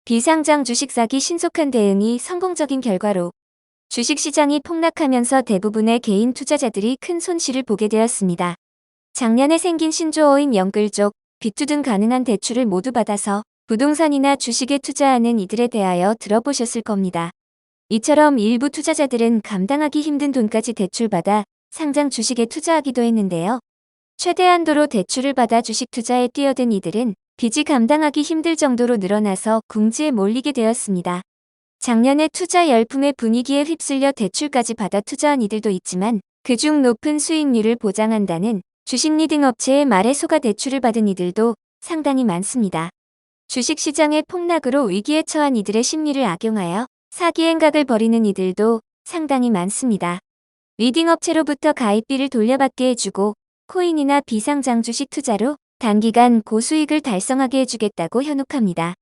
비상장 주식 사기 신속한 대응이 성공적인 결과로 주식시장이 폭락하면서 대부분의 개인 투자자들이 큰 손실을 보게 되었습니다. 작년에 생긴 신조어인 영끌족, 빚주둔 가능한 대출을 모두 받아서 부동산이나 주식에 투자하는 이들에 대하여 들어보셨을 겁니다. 이처럼 일부 투자자들은 감당하기 힘든 돈까지 대출받아 상장 주식에 투자하기도 했는데요. 최대한도로 대출을 받아 주식 투자에 뛰어든 이들은 빚이 감당하기 힘들 정도로 늘어나서 궁지에 몰리게 되었습니다. 작년에 투자 열풍의 분위기에 휩쓸려 대출까지 받아 투자한 이들도 있지만 그중 높은 수익률을 보장한다는 주식 리딩 업체의 말에 속아 대출을 받은 이들도 상당히 많습니다. 주식시장의 폭락으로 위기에 처한 이들의 심리를 악용하여 사기 행각을 벌이는 이들도 상당히 많습니다. 리딩 업체로부터 가입비를 돌려받게 해주고 코인이나 비상장 주식 투자로 단기간 고수익을 달성하게 해주겠다고 현혹합니다.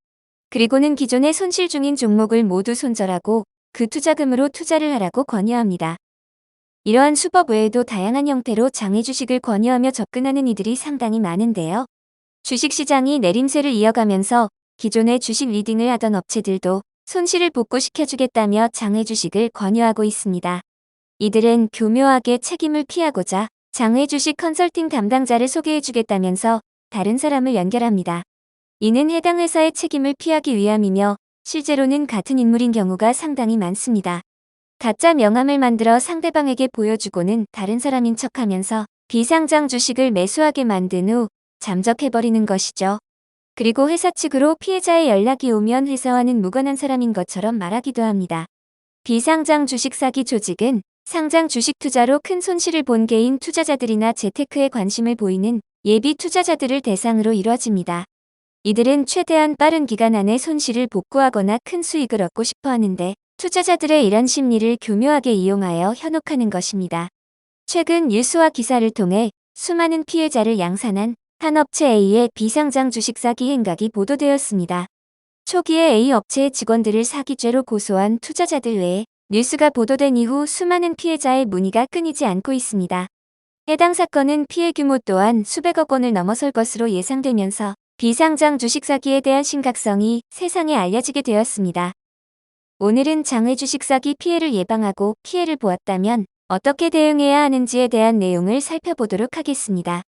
그리고는 기존에 손실 중인 종목을 모두 손절하고 그 투자금으로 투자를 하라고 권유합니다. 이러한 수법 외에도 다양한 형태로 장외 주식을 권유하며 접근하는 이들이 상당히 많은데요. 주식시장이 내림세를 이어가면서 기존의 주식 리딩을 하던 업체들도 손실을 복구시켜주겠다며 장외 주식을 권유하고 있습니다. 이들은 교묘하게 책임을 피하고자 장외 주식 컨설팅 담당자를 소개해주겠다면서 다른 사람을 연결합니다. 이는 해당 회사의 책임을 피하기 위함이며 실제로는 같은 인물인 경우가 상당히 많습니다. 가짜 명함을 만들어 상대방에게 보여주고는 다른 사람인 척하면서 비상장 주식을 매수하게 만든 후 잠적해버리는 것이죠. 그리고 회사 측으로 피해자의 연락이 오면 회사와는 무관한 사람인 것처럼 말하기도 합니다. 비상장 주식 사기 조직은 상장 주식 투자로 큰 손실을 본 개인 투자자들이나 재테크에 관심을 보이는 예비 투자자들을 대상으로 이루어집니다. 이들은 최대한 빠른 기간 안에 손실을 복구하거나 큰 수익을 얻고 싶어 하는데 투자자들의 이런 심리를 교묘하게 이용하여 현혹하는 것입니다. 최근 뉴스와 기사를 통해 수많은 피해자를 양산한 한 업체 A의 비상장 주식 사기 행각이 보도되었습니다. 초기에 A 업체의 직원들을 사기죄로 고소한 투자자들 외에 뉴스가 보도된 이후 수많은 피해자의 문의가 끊이지 않고 있습니다. 해당 사건은 피해 규모 또한 수백억 원을 넘어설 것으로 예상되면서 비상장 주식 사기에 대한 심각성이 세상에 알려지게 되었습니다. 오늘은 장외 주식 사기 피해를 예방하고 피해를 보았다면 어떻게 대응해야 하는지에 대한 내용을 살펴보도록 하겠습니다.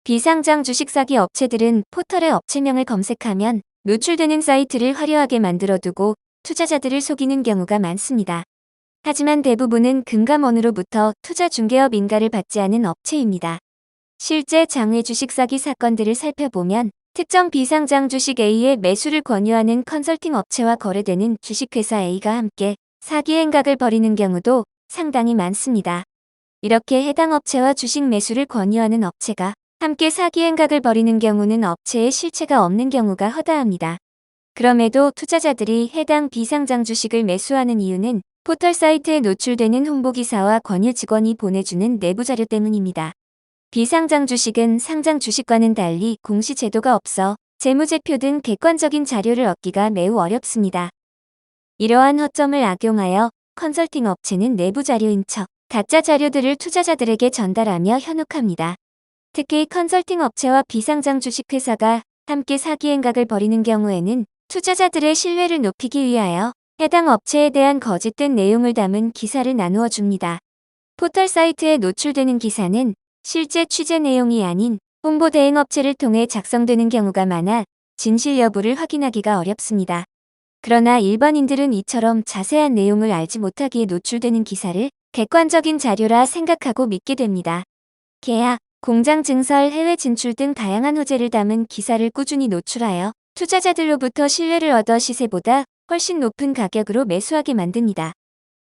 비상장 주식 사기 업체들은 포털에 업체명을 검색하면 노출되는 사이트를 화려하게 만들어두고 투자자들을 속이는 경우가 많습니다. 하지만 대부분은 금감원으로부터 투자 중개업 인가를 받지 않은 업체입니다. 실제 장외 주식 사기 사건들을 살펴보면 특정 비상장 주식 A의 매수를 권유하는 컨설팅 업체와 거래되는 주식회사 A가 함께 사기 행각을 벌이는 경우도 상당히 많습니다. 이렇게 해당 업체와 주식 매수를 권유하는 업체가 함께 사기 행각을 벌이는 경우는 업체에 실체가 없는 경우가 허다합니다. 그럼에도 투자자들이 해당 비상장 주식을 매수하는 이유는 포털 사이트에 노출되는 홍보기사와 권유 직원이 보내주는 내부 자료 때문입니다. 비상장 주식은 상장 주식과는 달리 공시 제도가 없어 재무제표 등 객관적인 자료를 얻기가 매우 어렵습니다. 이러한 허점을 악용하여 컨설팅 업체는 내부 자료인 척 가짜 자료들을 투자자들에게 전달하며 현혹합니다. 특히 컨설팅 업체와 비상장 주식회사가 함께 사기 행각을 벌이는 경우에는 투자자들의 신뢰를 높이기 위하여 해당 업체에 대한 거짓된 내용을 담은 기사를 나누어 줍니다. 포털 사이트에 노출되는 기사는 실제 취재 내용이 아닌 홍보 대행 업체를 통해 작성되는 경우가 많아 진실 여부를 확인하기가 어렵습니다. 그러나 일반인들은 이처럼 자세한 내용을 알지 못하기에 노출되는 기사를 객관적인 자료라 생각하고 믿게 됩니다. 계약, 공장 증설, 해외 진출 등 다양한 호재를 담은 기사를 꾸준히 노출하여 투자자들로부터 신뢰를 얻어 시세보다 훨씬 높은 가격으로 매수하게 만듭니다.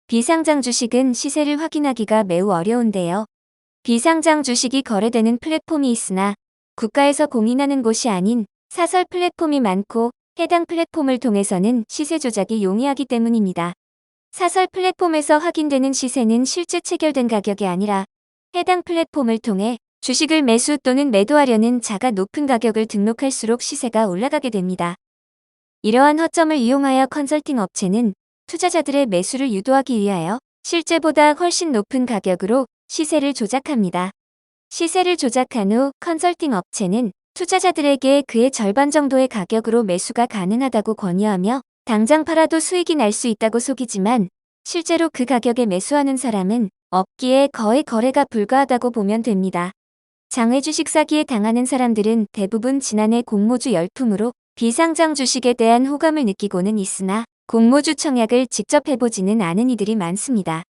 비상장 주식은 시세를 확인하기가 매우 어려운데요. 비상장 주식이 거래되는 플랫폼이 있으나 국가에서 공인하는 곳이 아닌 사설 플랫폼이 많고 해당 플랫폼을 통해서는 시세 조작이 용이하기 때문입니다. 사설 플랫폼에서 확인되는 시세는 실제 체결된 가격이 아니라 해당 플랫폼을 통해 주식을 매수 또는 매도하려는 자가 높은 가격을 등록할수록 시세가 올라가게 됩니다. 이러한 허점을 이용하여 컨설팅 업체는 투자자들의 매수를 유도하기 위하여 실제보다 훨씬 높은 가격으로 시세를 조작합니다. 시세를 조작한 후 컨설팅 업체는 투자자들에게 그의 절반 정도의 가격으로 매수가 가능하다고 권유하며 당장 팔아도 수익이 날 수 있다고 속이지만 실제로 그 가격에 매수하는 사람은 없기에 거의 거래가 불가하다고 보면 됩니다. 장외 주식 사기에 당하는 사람들은 대부분 지난해 공모주 열풍으로 비상장 주식에 대한 호감을 느끼고는 있으나 공모주 청약을 직접 해보지는 않은 이들이 많습니다.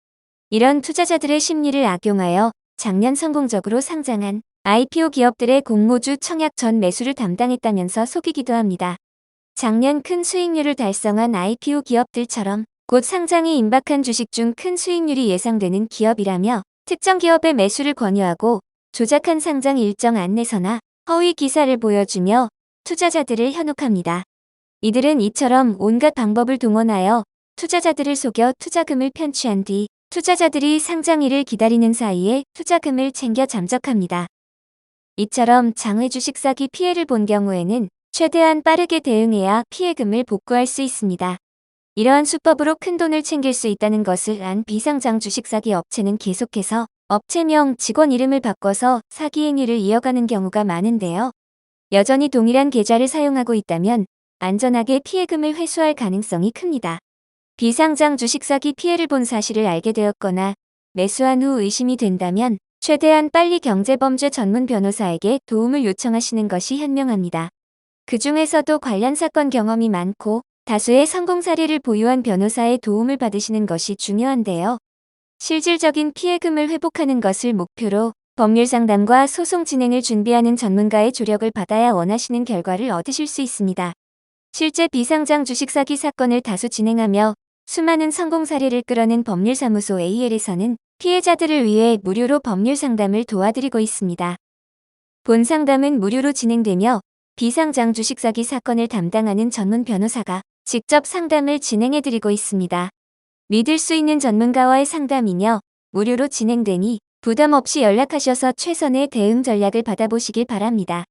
이런 투자자들의 심리를 악용하여 작년 성공적으로 상장한 IPO 기업들의 공모주 청약 전 매수를 담당했다면서 속이기도 합니다. 작년 큰 수익률을 달성한 IPO 기업들처럼 곧 상장이 임박한 주식 중 큰 수익률이 예상되는 기업이라며 특정 기업의 매수를 권유하고 조작한 상장 일정 안내서나 허위 기사를 보여주며 투자자들을 현혹합니다. 이들은 이처럼 온갖 방법을 동원하여 투자자들을 속여 투자금을 편취한 뒤 투자자들이 상장일을 기다리는 사이에 투자금을 챙겨 잠적합니다. 이처럼 장외 주식 사기 피해를 본 경우에는 최대한 빠르게 대응해야 피해금을 복구할 수 있습니다. 이러한 수법으로 큰돈을 챙길 수 있다는 것을 안 비상장 주식 사기 업체는 계속해서 업체명, 직원 이름을 바꿔서 사기 행위를 이어가는 경우가 많은데요. 여전히 동일한 계좌를 사용하고 있다면 안전하게 피해금을 회수할 가능성이 큽니다. 비상장 주식 사기 피해를 본 사실을 알게 되었거나 매수한 후 의심이 된다면 최대한 빨리 경제범죄 전문 변호사에게 도움을 요청하시는 것이 현명합니다. 그 중에서도 관련 사건 경험이 많고 다수의 성공 사례를 보유한 변호사의 도움을 받으시는 것이 중요한데요. 실질적인 피해금을 회복하는 것을 목표로 법률 상담과 소송 진행을 준비하는 전문가의 조력을 받아야 원하시는 결과를 얻으실 수 있습니다. 실제 비상장 주식 사기 사건을 다수 진행하며 수많은 성공 사례를 끌어낸 법률사무소 AL에서는 피해자들을 위해 무료로 법률 상담을 도와드리고 있습니다. 본 상담은 무료로 진행되며 비상장 주식 사기 사건을 담당하는 전문 변호사가 직접 상담을 진행해드리고 있습니다. 믿을 수 있는 전문가와의 상담이며 무료로 진행되니 부담 없이 연락하셔서 최선의 대응 전략을 받아보시길 바랍니다.